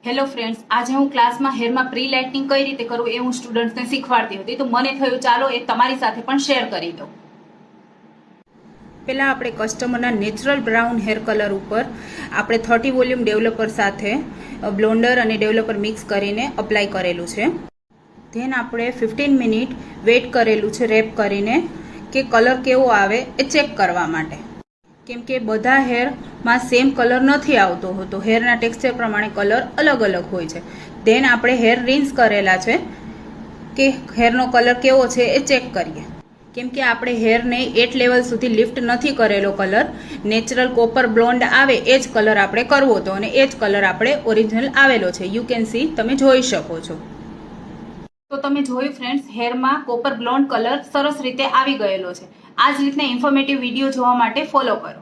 Hello friends, આજે હું ક્લાસમાં હેરમાં પ્રી લાઇટનિંગ કઈ રીતે કરવું એ હું સ્ટુડન્ટ્સને શીખવાડતી હતી, તો મને થયું ચાલો એ તમારી સાથે પણ શેર કરી દઉં. પહેલાં આપણે કસ્ટમરના નેચરલ બ્રાઉન હેર કલર ઉપર આપણે 30 વોલ્યુમ ડેવલપર સાથે બ્લોન્ડર અને ડેવલપર મિક્સ કરીને અપ્લાય કરેલું છે. ધેન આપણે 15 મિનિટ વેઇટ કરેલું છે રેપ કરીને કે કલર કેવો આવે એ ચેક કરવા માટે, કેમ કે બધા હેરમાં સેમ કલર નથી આવતો હોતો, હેરના ટેક્સચર પ્રમાણે કલર અલગ અલગ હોય છે. ધેન આપણે હેર રિન્સ કરેલા છે કે હેરનો કલર કેવો છે એ ચેક કરીએ, કેમ કે આપણે હેરને 8 લેવલ સુધી લિફ્ટ નથી કરેલો. કલર નેચરલ કોપર બ્લોન્ડ આવે એ જ કલર આપણે કરવો હતો અને એ જ કલર આપણે ઓરિજિનલ આવેલો છે. યુ કેન સી, તમે જોઈ શકો છો. તો તમે જોયું ફ્રેન્ડ્સ, હેરમાં કોપર બ્લોન્ડ કલર સરસ રીતે આવી ગયેલો છે. આ જ રીતના ઇન્ફોર્મેટિવ વિડીયો જોવા માટે ફોલો કરો.